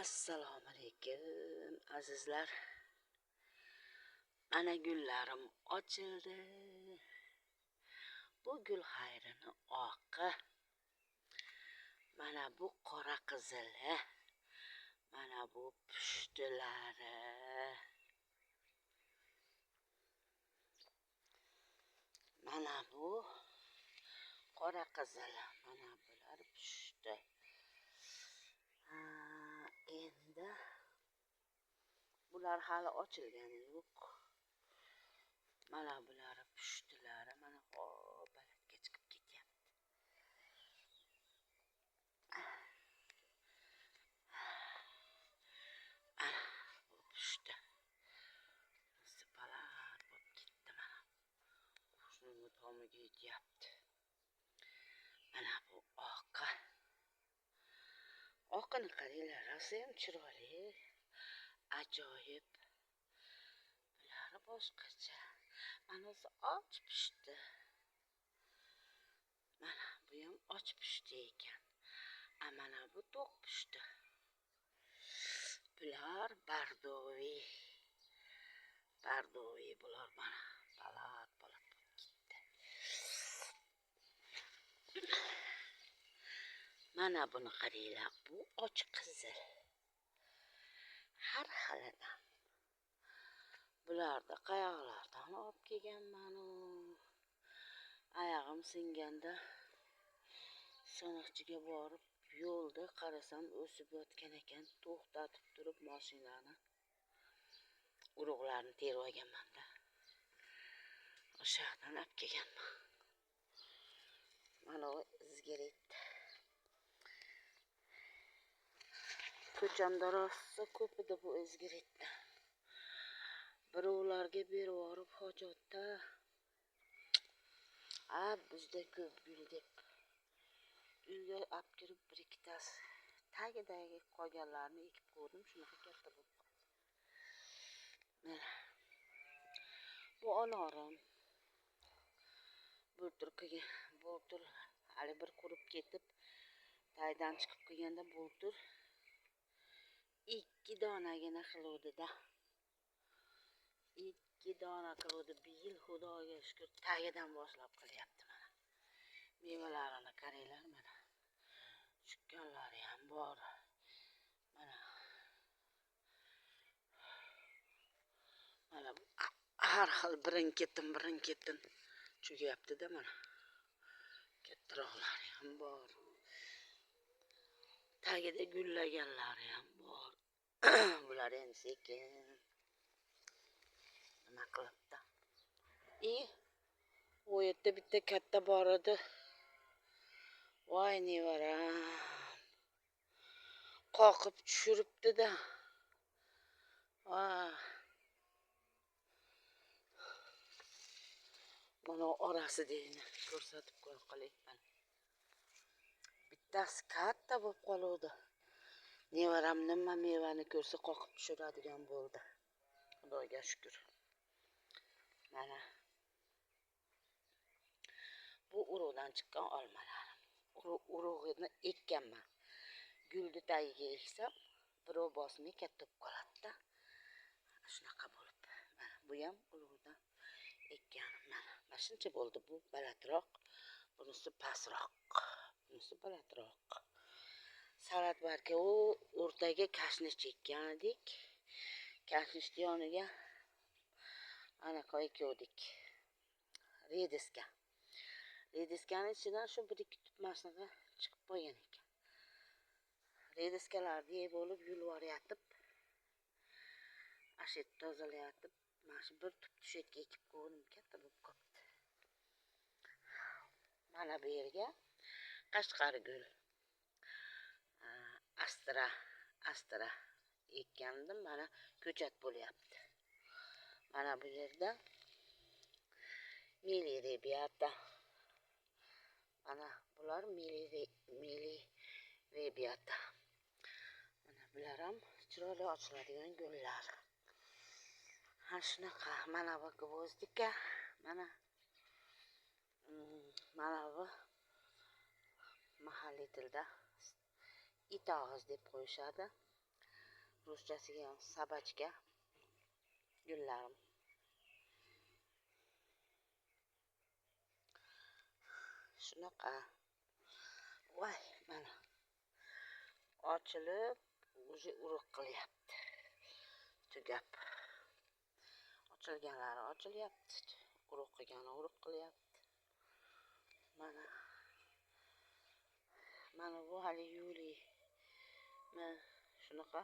Assalomu alaykum azizlar. Mana gullarim ochildi. Bu gul xayrini oqi. Mana bu qora qizili. Mana bu pushtilari. Mana bu qora qizili. Mana bular pushti. Endi bular hali ochilgani yo'q. Mana bular pushtilari. Mana balandga chiqib ketyapti. Bu pushti. Sipalar bo'lib ketdi mana. Qo'shnining tomiga yetyapti. Mana bu oqi. Oqini qaranglar, rosa ham chiroyli. Ajoyib. Bular boshqacha. Mana o'zi och pishdi. Mana bu ham och pishdi ekan. Mana bu to'q pishdi. Bular bardoviy. Bardoviy bular mana baland bo'lib ketdi. Mana buni qaranglar, bu och qizil. Har xilidan. Bularni qayoqlardan olib kelganman u. Oyog'im singanda sanoqchiga borib yo'lda qarasam o'sib yotgan ekan, to'xtatib turib mashinani urug'larni terib olganman-da. O'sha yerdan olib kelganman. Mana bu izgirit. Ko'chamda rosa ko'p edi bu izgiritda. Birovlarga berib yorib hojatda. Bizda ko'p gul deb. Uyga olib kirib bir ikkitasi tagidagi qolganlarni ekib ko'rdim, shunaqa katta bo'lib qoldi. Mana. Bu anorim. Bultur hali bir qurib ketib, taydan chiqib kelganda bultur 2 donagina qiluvdi-da. 2 dona qiluvdi. Bir yil Xudoga shukr tagidan boshlab qilyapti mana. Mevalarini qaranglar mana. Chiqqanlari ham bor. Mana. Mana har xil birin-ketin cho'kyapti-da mana. Kattaroqlari ham bor. Tagida gullaganlari ham bor. Bular endi sekin nima qilibdi? O yerda bitta katta bor edi. Voy nevaram. Qoqib tushiribdi-da. Mana orasidagini ko'rsatib qo'yaylik. Bittasi katta bo'lib qoluvdi. Nevaram nima mevani ko'rsa qoqib tushiradigan bo'ldi. Xudoga shukr. Mana. Bu urug'dan chiqqan olmalarim. Urug'ini ekkanman. Gulni tagiga eksam, birov bosmay katta bo'lib qoladi-da. Shunaqa bo'lib. Mana bu ham urug'dan ekkanim mana. Mana shuncha bo'ldi. Bu balandroq, bunisi pastroq. Bunisi balandroq. Salat barga u o'rtaga kashnish chekkan edik. Kashnishni yoniga anaqa ekdik. Rediska. Rediskani ichidan shu bir ikki tupmasini chiqib qo'ygan ekan. Rediskalarni yeb olib yulvoryapti. Ashet tozalayapti. Mana shu bir tup tushetga ekib ko'rdim, katta bo'lib qopti. Mana bu yerga Qashqari gul. Astra ekkandim, mana ko'chat bo'lyapti. Mana bu yerda Mili Rebiata. Mana bular Mili Rebiata. Mana bular ham chiroyli ochiladigan gullar. Ha shunaqa. Mana bu gvozdika. Mana bu mahalliy tilda it og'iz deb qo'yishadi. ruschasiga sabachka gullarim. Shunaqa. Voy, mana ochilib, уже urug' qilyapti. Tugab. Ochilganlari ochilyapti. Urug' qilgani urug' qilyapti. Mana bu hali yuli. Shunaqa.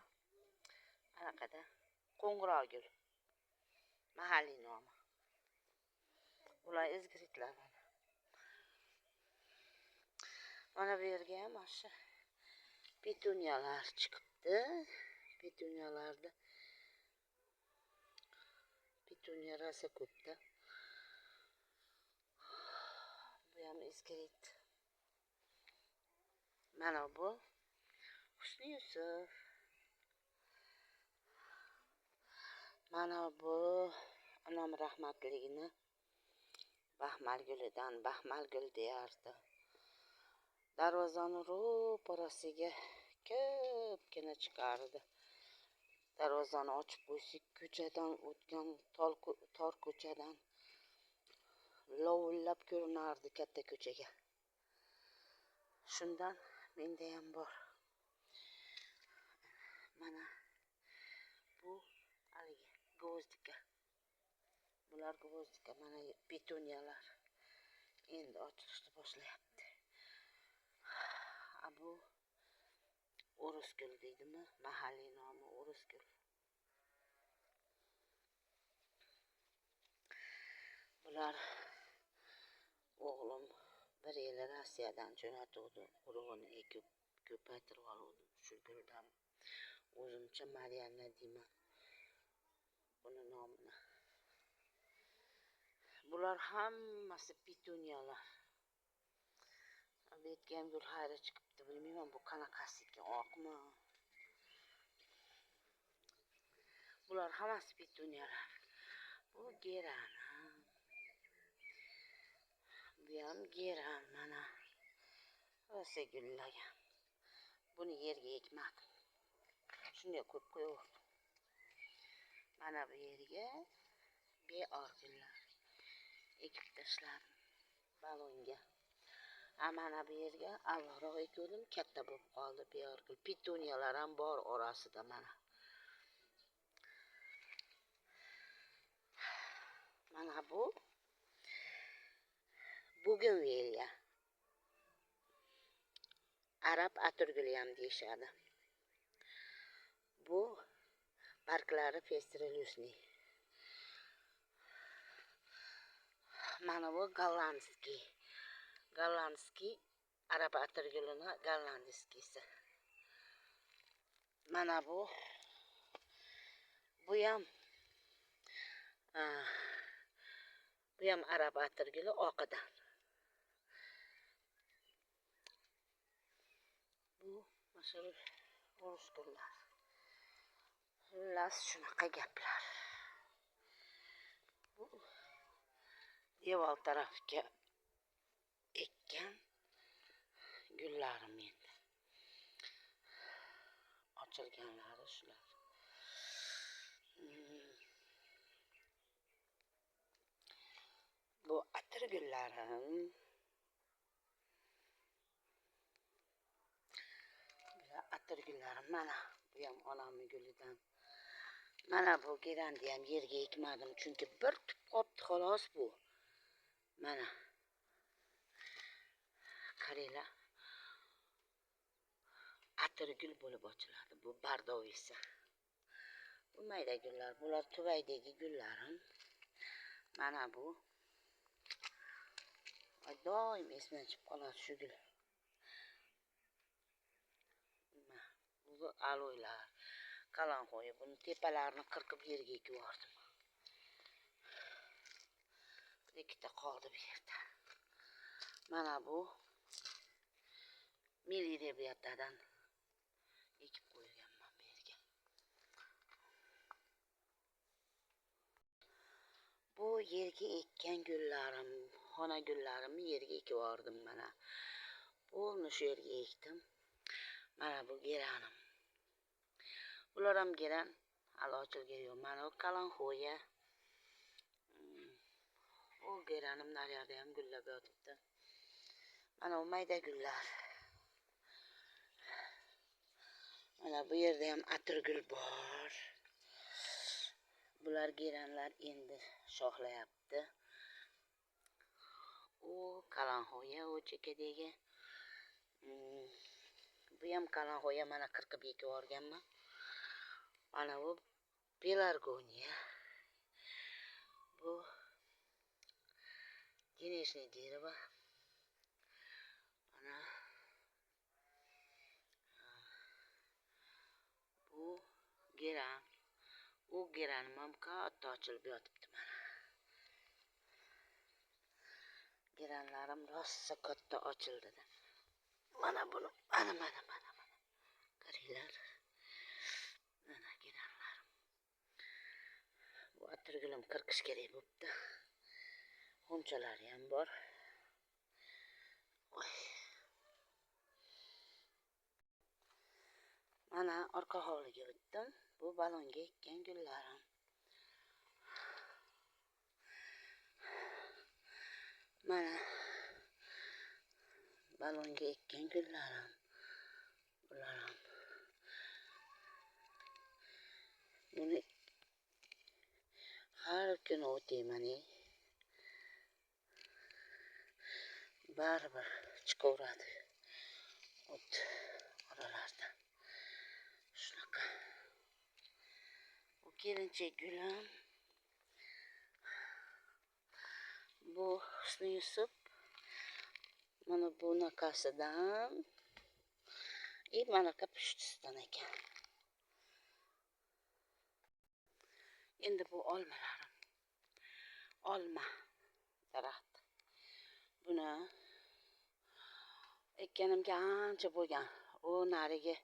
Anaqada qo'ng'iroq gul. Mahalliy nomi. Bular izgiritlar. Mana bu yerga ham o'sha petuniyalar chiqibdi. Petuniyalarda petuniya rosa ko'pda. Bu ham izgirit. Mana bu Husni Yusuf. Mana bu onam rahmatligini baxmal gulidan baxmal gul deyardi. Darvozani ro'parasiga ko'pgina chiqardi. Darvozani ochib qo'ysak, ko'chadan o'tgan tor ko'chadan lovullab ko'rinardi katta ko'chaga. Shundan menda ham bor. Mana bu haligi gvozdika. Bular gvozdika, mana petuniyalar endi ochilishni boshlayapti. Bu o'risgul deydimi? Mahalliy nomi o'risgul. Bular o'g'lim bir yil Rossiyadan jo'natuvdi. Urug'ini ekib ko'paytirib oluvdim shu guldan. O'zimcha Marianna deyman buni nomini. Bular hammasi petuniyalar. Bu yerga ham gul xayri chiqibdi. Bilmayman bu qanaqasi ekan, oqmi? Bular hammasi petuniyalar. Bu geran. Bu ham geran mana. Rosa gullagan. Buni yerga ekmadim. Shunday ko'p qo'ydim. Mana bu yerga beorgullar ekib tashladim balonga. Mana bu yerga avvalroq ekdim, katta bo'lib qoldi beorgul. Petuniyalar ham bor orasida mana. Mana bu bugenvilya. Arab atirguli ham deyishadi. Bu barglari pestiryusniy. Mana bu gollandskiy arab atirgulini gollandskiysi. Mana bu ham arab atirguli oqidan. Bu mashallah o'risgullar. Xullas shunaqa gaplar. Bu devor tarafga ekkan gullarim endi. Ochilganlari shular. Bu atirgullarim. Atirgullarim mana. Bu ham onamning gulidan. Mana bu geranni ham yerga ekmadim, chunki bir tub qopti xolos bu. Mana. Qaranglar. Atirgul bo'lib ochiladi. Bu bardovisi. Bu mayda gullar, bular tuvaydagi gullarim. Mana bu. Doim esdan chiqib qoladi shu gul. Bu aloylar, qalanqo'yi. Buni tepalarini qirqib yerga ekib yubordim. Ikkita qoldi bu yerda. Mana bu milirebiyatadan ekib qo'yganman bu yerga. Bu yerga ekkan gullarim, xona gullarimni yerga ekib yubordim mana. Buni shu yerga ekdim. Mana bu geranim. Ular ham geran hali ochilgani yo'q. Mana bu kalanxo'ya. U geranim naryoqda ham gullab yotibdi. Mana bu mayda gullar. Mana bu yerda ham atirgul bor. Bular geranlar endi shoxlayapti. U kalanxo'ya u chekadagi. Bu ham kalanxo'ya, mana qirqib ekib yuborganman. Mana bu pelargoniya. Bu geneshniy derevo. Mana bu geran. U geranim ham katta ochilib yotibdi mana. Geranlarim rosa katta ochildi. Mana buni, mana. Qaranglar. Mana geranlarim. Bu atirgulim qirqish kerak bo'pti. G'unchalari ham bor. Mana orqa hovliga o'tdim. Bu balonga ekkan gullarim. Mana balonga ekkan gullarim. Bular ham. Buni har kuni o'tayman. Baribir chiqaveradi. O't oralarda. Shunaqa. Bu kelinchak gulim. Bu Husni Yusuf. Mana bu nakasidan. Manaqa pushtisidan ekan. Endi bu olmalarim. Olma daraxt. Buni ekkanimga ancha bo'lgan. U nariga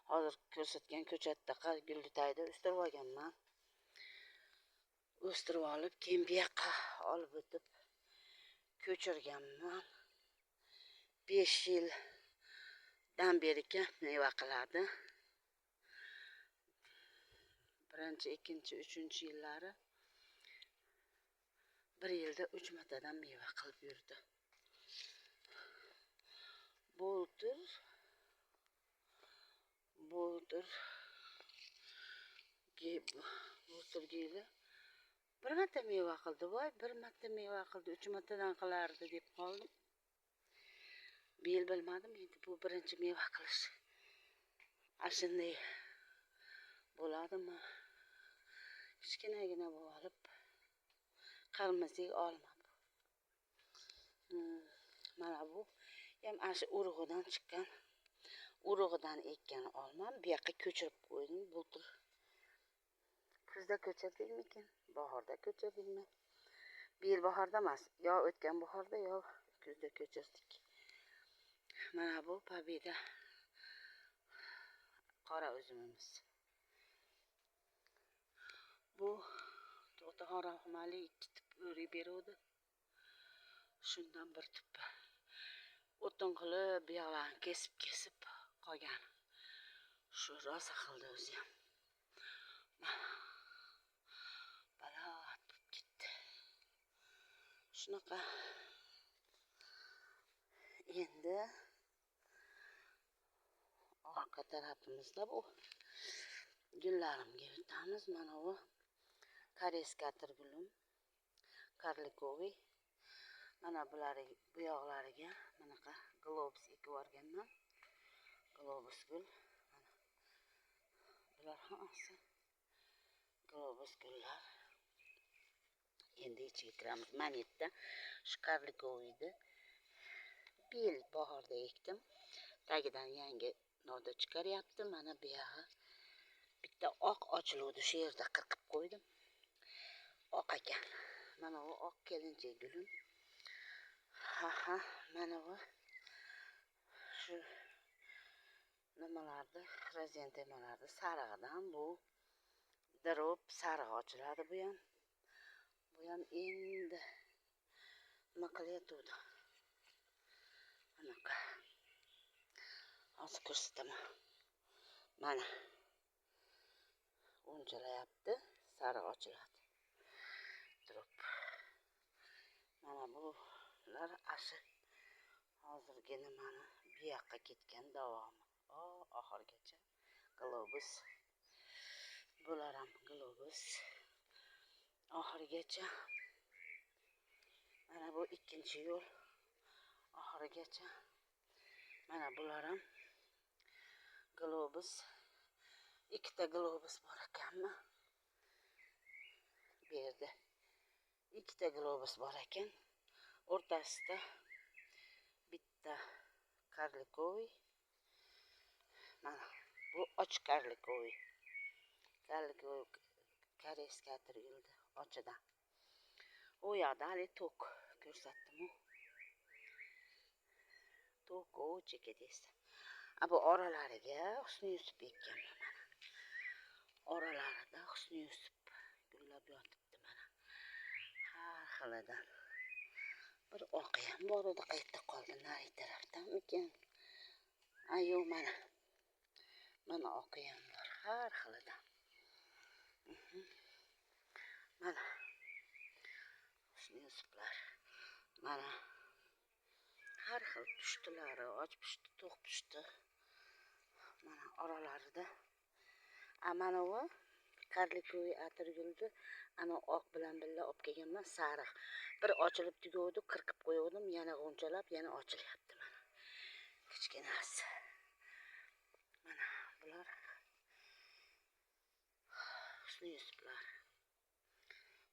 hozir ko'rsatgan ko'chatda Guldutayda o'stirib olganman. O'stirib olib, keyin bu yoqqa olib o'tib ko'chirganman. 5 yildan beri meva qiladi. Birinchi, ikkinchi, 3-yillari bir yilda 3 martadan meva qilib yurdi. Bo'ltirgili bir marta meva qildi. Voy, bir marta meva qildi, 3 martadan qilardi deb qoldim. Bu yil bilmadim, endi bu birinchi meva qilish. Ashunday bo'ladimi? Kichkinagina bo'lib qirmizlik olma bu. Mana bu ham ashi urug'idan chiqqan. Urug'idan ekkan olmam. Bu yoqqa ko'chirib qo'ydim. Bultur kuzda ko'chirdikmikin, bahorda ko'chirdikmi? Bu yil bahorda emas, yo o'tgan bahorda, yo kuzda ko'chirdik. Mana bu Pobeda qora uzumimiz. Bu To'xtaxon Rahimali 2 tup o'rik beruvdi. Shundan bir tup o'tin qilib, bu yoqlarni kesib qolgan. Shu rosa qildi o'zi ham. Baland bo'lib ketdi. Shunaqa. Endi orqa tarafimizda bu gullarimga o'tamiz. Mana bu koreyska atirgulim, karlikoviy. Mana bularga, bu yoqlariga bunaqa globus ekib yuborganman. Globus gul. Bular hammasi globus gullar. Endi ichiga kiramiz. Manetda shu karlikoviyni bir yil bahorda ekdim. Tagidan yangi novda chiqaryapti. Mana bu yog'i bitta oq ochiluvdi. Shu yerda qirqib qo'ydim. Oq ekan. Mana bu oq kelinchak gulim. Mana bu shu nimalarda, xrizantemalarda sarig'idan bu dirib sariq ochiladi bu ham. Bu ham endi nima qilyapti? Anaqa. Hozir ko'rsataman. Mana. o'nchalayapti, sariq ochiladi. Turib. Mana bular ashi hozirgi nimani bu yoqqa ketgan davomi. Oxirgacha globus. Bular ham globus. Oxirigacha. Mana bu ikkinchi yo'l. Oxirigacha. Mana bular ham globus. Ikkita globus bor ekanmi? Bu yerda ikkita globus bor ekan. O'rtasida bitta karlikoy. Mana bu och karlikoy. Karlikoy koreyskiy atirguldi ochidan. U yoqda hali tok ko'rsatdim. Tok chekadesa. Bu oralariga husni yusib ekkanman mana. Oralarida husni yusib gullab yotibdi mana. Har xilidan. Bir oqi ham bor edi, qayerda qoldi? Nari tarafdanmikan? Ayo mana. Mana oqi ham bor, har xilidan. Mana. Husni yusiblar. Mana. Har xil pushtilari, och pushti, to'q pushti. Mana oralarida. Mana bu karlikoy atirguldi. Ana oq bilan birga olib kelganman, sariq. Bir ochilib tugavdi, qirqib qo'ydim, yana g'unchalab, yana ochilyapti mana. Kichkinasi. Mana bular husni yusiblar.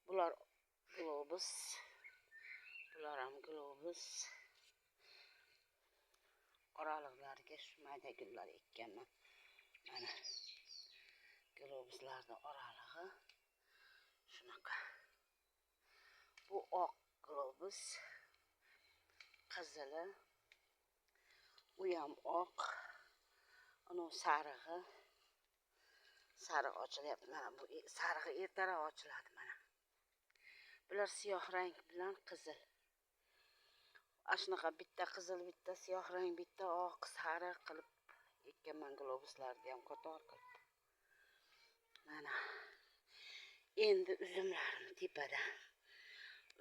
Bular globus. Bular ham globus. Oraliqlarga shu mayda gullar ekkanman. Mana globuslarning oralig'i shunaqa. Bu oq globus, qizili, u ham oq, uni sarig'i, sariq ochilyapti. Mana bu sarig'i ertaroq ochiladi mana. Bular siyoh rang bilan qizil. Ashunaqa bitta qizil, bitta siyoh rang, bitta oq, sariq qilib ekkanman globuslarni ham qator qilib. Mana. Endi uzumlarim tepada.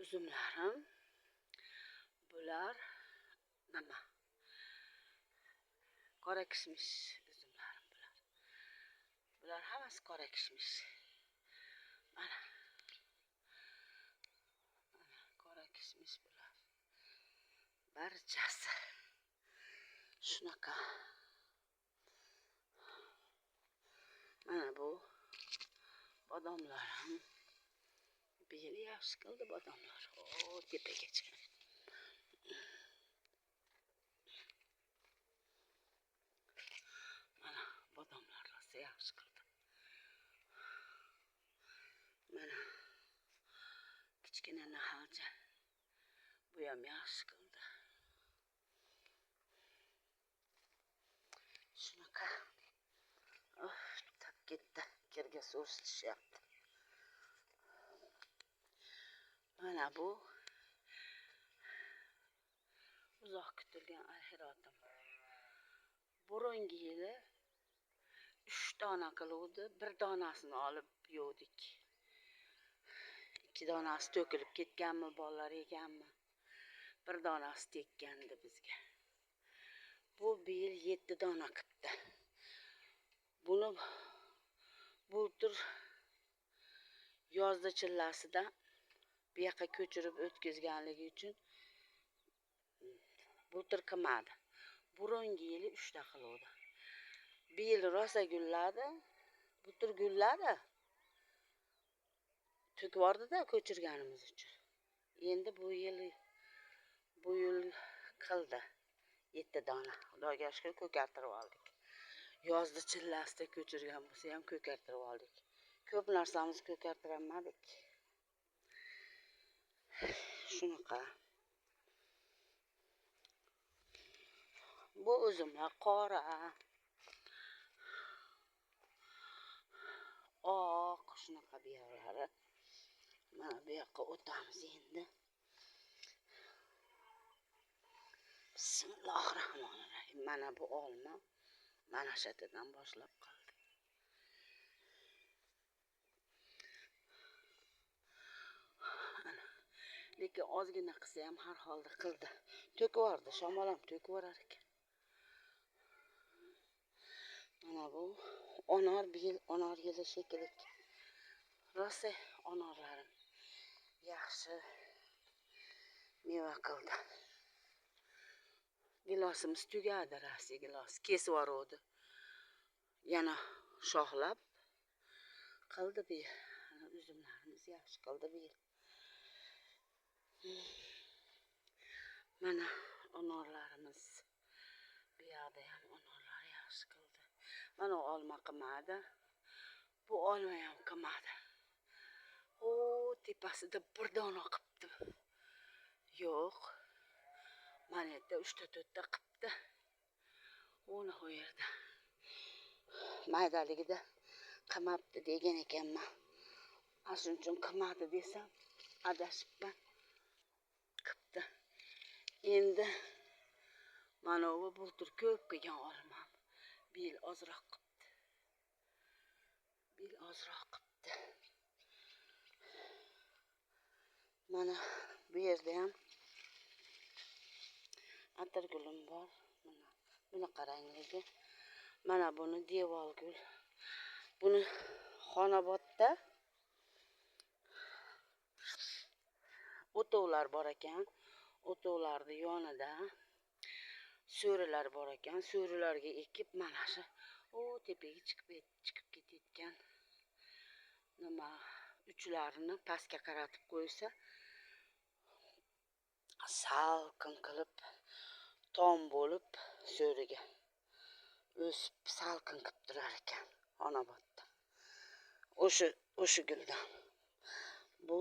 Uzumlarim bular nima? Qora kishmish uzumlarim bular. Bular hammasi qora kishmish. Mana. Mana qora kishmish bular. Barchasi shunaqa. Mana bu bodomlarim. Bu yil yaxshi qildi bodomlar. Tepagacha. Mana bodomlar rosa yaxshi qildi. Mana kichkina nahalcha. Bu ham yaxshi qildi. Shunaqa. Tak ketdi. Kirga so'rishyapti. Mana bu uzoq kutilgan alhirotim. Burungi yili 3 dona qiluvdi, 1 donasini olib yo'dik. 2 donasi to'kilib ketganmi, bolalar yeganmi? 1 donasi tekkandi bizga. Bu yil 7 dona qildi. Buni bultur yozda chillasida bu yoqqa ko'chirib o'tkazganligi uchun bultur qilmadi. Burungi yili 3 ta qiluvdi. Bu yil rosa gulladi. Bultur gulladi. To'kib yubordi-da ko'chirganimiz uchun. Endi bu yil qildi 7 dona. Xudoga shukr ko'kartirib oldik. Yozda chillasida ko'chirgan bo'lsa ham ko'kartirib oldik. Ko'p narsamiz ko'kartiramadik. Shunaqa. Bu uzumlar qora, oq, shunaqa bu yerlari. Mana bu yoqqa o'tamiz endi. Bismillahirrohmanirrohim. Mana bu olma mana shatadan boshlab qoldi. Lekin ozgina qilsa ham har holda qildi. To'kib yubordi, shamol ham to'kib yuborar ekan. Mana bu onor bir yil onor yili shekilli. Rosa onorlarim yaxshi meva qildi. Gilosimiz tugadi, rasi gilos kesib yubordi. Yana shoxlab qildi bu yil. Uzumlarimiz yaxshi qildi bu yil. Mana onorlarimiz. Bu yoqda ham onorlar yaxshi qildi. Mana olma qilmadi. Bu olma ham qilmadi. O, tepasida bir dona qilibdi. Yo'q. Mana yerda 3-4 ta qilibdi. Uni u yerda. Maydaligida qilmabdi degan ekanman. Shuning uchun qilmadi desam, adashibman. Qilibdi. Endi mana bu bultur ko'p qilgan olmam. Bu yil ozroq qilibdi. Bu yil ozroq qilibdi. Mana bu yerda ham atirgulim bor. Buni qarangligi. Mana buni devolgul. Buni Xonobodda o'tovlar bor ekan. O'tovlarni yonida so'rilar bor ekan. So'rilarga ekib mana shu tepaga chiqib ketayotgan nima uchlarini pastga qaratib qo'ysa, salqin qilib tom bo'lib so'riga o'sib salqin qilib turar ekan Xonobodda. O'sha guldan. Bu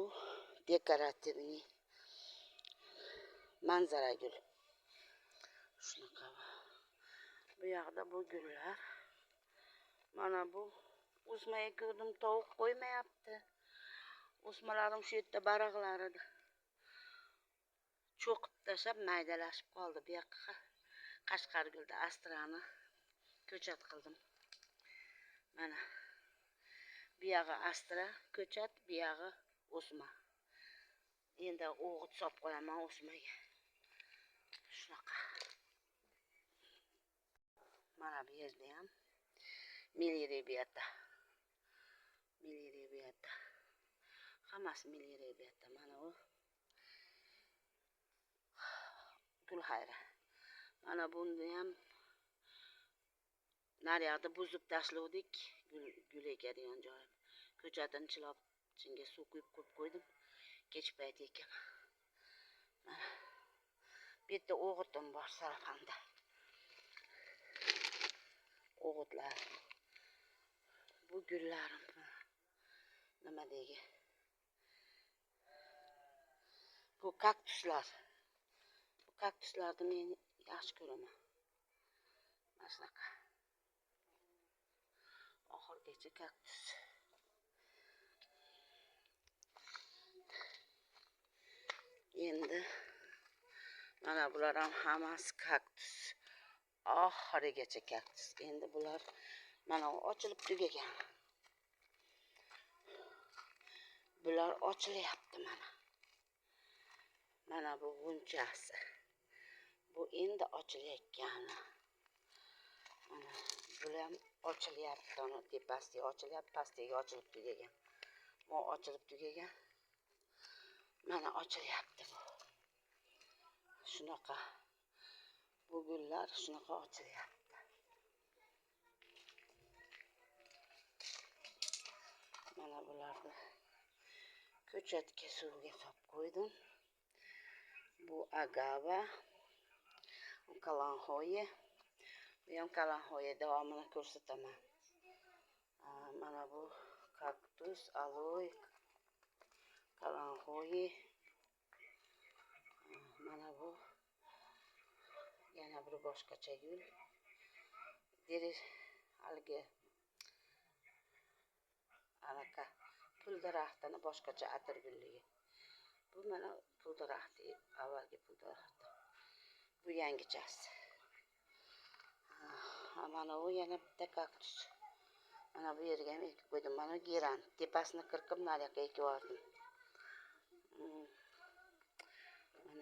dekorativniy manzara gul. Shunaqa. Bu yoqda bu gullar. Mana bu o'smaga ko'rdim, tovuq qo'ymayapti. O'smalarim shu yerda barag'larida. Cho'qib tashlab maydalashib qoldi. Bu yoqqa Qashqargulda astrani ko'chat qildim. Mana bu yog'i astra ko'chat, bu yog'i o'sma. Endi o'g'it solib qo'yaman o'smaga. Shunaqa. Mana bu yerda ham milirebiyata. Milirebiyata. Hammasi milirebiyata. Mana u Gulxayra. Mana buni ham naryoqda buzib tashladik. Gul ekadigan joy. Ko'chatini chilab, ichiga suv quyib qo'ydim. Kech payti ekaman. Mana bu yerda o'g'itim bor sarafanda. O'g'itlar. Bu gullarim. Nima deydi? Bu kaktuslar. Bu kaktuslarni men yaxshi ko'raman. Mana shunaqa. Oxirgacha kaktus. Endi mana bular ham hammasi kaktus. Oxirigacha kaktus. Endi bular mana ochilib tugagan. Bular ochilyapti mana. Mana bu bunchasi. Bu endi ochilayotgani. Mana bular ham ochilyapti. Uni tepasiga ochilyapti, pastiga ochilib tugagan. Bu ochilib tugagan. Mana ochilyapti bu. Shunaqa. Bu gullar shunaqa ochilyapti. Mana bularni ko'chatga suvga solib qo'ydim. Bu agava, kalanxoya. Bu ham kalanxoya davomini ko'rsataman. Mana bu kaktus, aloe, kalanxoya. Mana bu yana bir boshqacha gul. Haligi anaqa pul daraxtini boshqacha atirgulligi. Bu mana pul daraxti, avvalgi pul daraxti. Bu yangichasi. Mana bu yana bitta kaktus. Mana bu yerga ham ekib qo'ydim. Mana geran tepasini qirqib nariyoqqa ekib yubordim.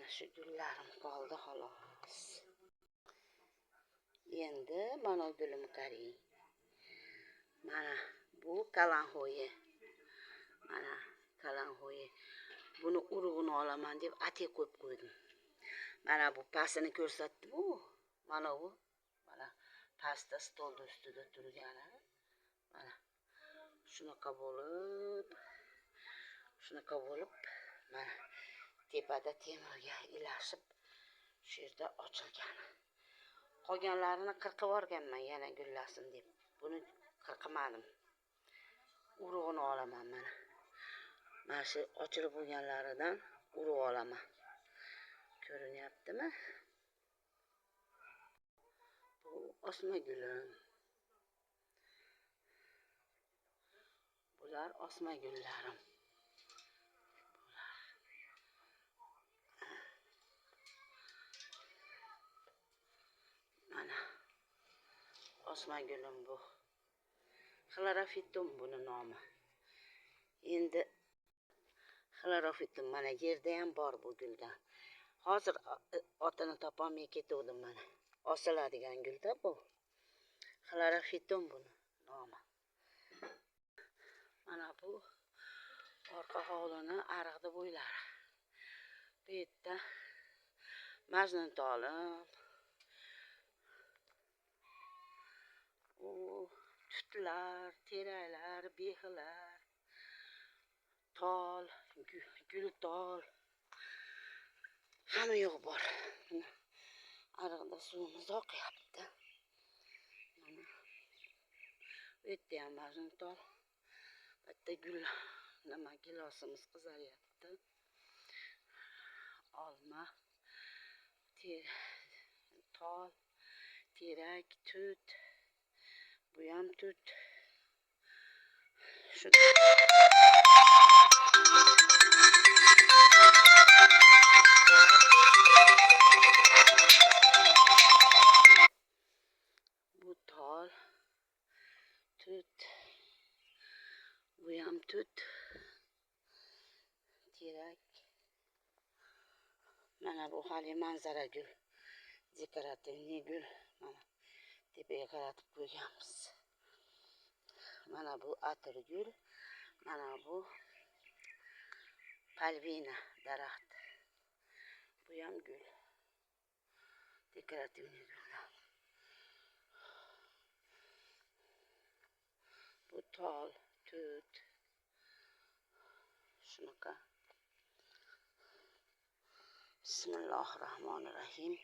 Mana shu gullarim qoldi xolos. Endi mana gulimni qarang. Mana bu kalanxo'yi. Mana kalanxo'yi. Buni urug'ini olaman deb atek qo'yib qo'ydim. Mana bu pastini ko'rsatdim-ku. Mana bu. Mana pastda stolda ustida turgani. Mana shunaqa bo'lib, mana tepada temirga ilashib shu yerda ochilgan. Qolganlarini qirqib yuborganman yana gullasin deb. Buni qirqmadim. Urug'ini olaman mana. Mana shu ochilib bo'lganlaridan urug' olaman. Ko'rinyaptimi? Bu osma gulim. Bular osma gullarim. Mana osma gulim bu. Xlorofitum buni nomi. Endi xlorofitum mana yerda ham bor bu guldan. Hozir otini topolmay ketdim mana. Osiladigan gulda bu. Xlorofitum buni nomi. Mana bu orqa hovlini ariqda bo'ylari. Bu yerda majnuntolim, tutlar, teraklar, behilar, tol, gul tol. Hamma yo'q bor. Ariqda suvimiz oqyapti. Mana bu yerda ham majnuntol. Bitta gul nima gilosimiz qizaryapti. Olma, tol, terak, tut. Bu ham tut. Shu bu tol, tut. Bu ham tut. Terak. Mana bu hali manzara gul. Dekorativniy gul. Mana tepaga qaratib qo'yganmiz. Mana bu atirgul. Mana bu palvina daraxt. Bu ham gul. Dekorativniy gullar. Bu tol, tut. Shunaqa. Bismillahirrohmanirrohim.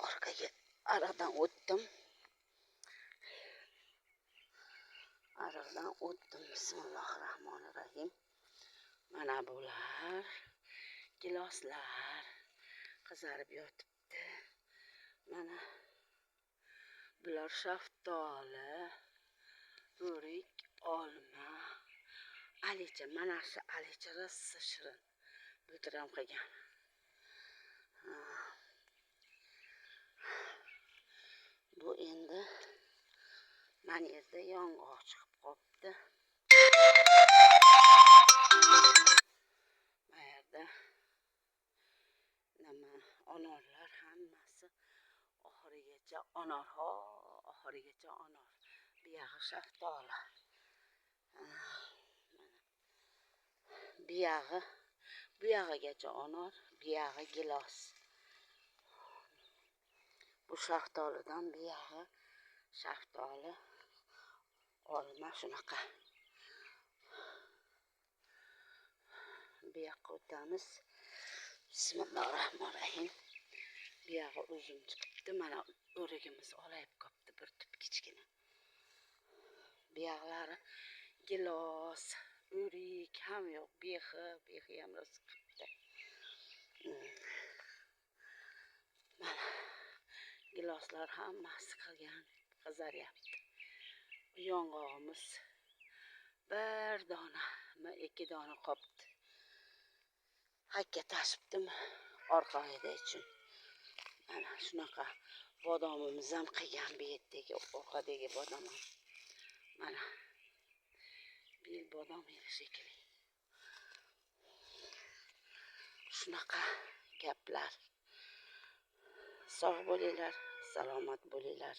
Orqaga aradan o'tdim. Bismillahirrohmanirrohim. Mana bular giloslar qizarib yotibdi. Mana bular shaftoli, o'rik, olma, alicha. Mana shu alicha rosa shirin. Bultiram qilgan. Bu endi mana yerda yong'oq chiqib qolibdi. Mana yerda nima onorlar hammasi oxirigacha onor. Oxirigacha onor. Bu yog'i shaftoli. Bu yog'igacha onor, bu yog'i gilos. Bu shaftolidan bu yog'i shaftoli, olma shunaqa. Bu yoqqa o'tamiz. Bismillahirrohmanirrohim. Bu yog'i uzum chiqibdi. Mana o'rigimiz olayib qolibdi bir tup kichkina. Bu yoqlari gilos, o'rik ham yo'q, behi ham rosa qilibdi. Mana giloslar hammasi qilgan, qizaryapti. Yong'og'imiz bir dona, ikki dona qopti. Hakka tashibdimi orqaga uchun. Mana shunaqa bodomimiz ham qilgan bu yerdagi orqadagi bodom ham. Mana bil bodom shekilli. shunaqa gaplar. Sog' bo'linglar, salomat bo'linglar.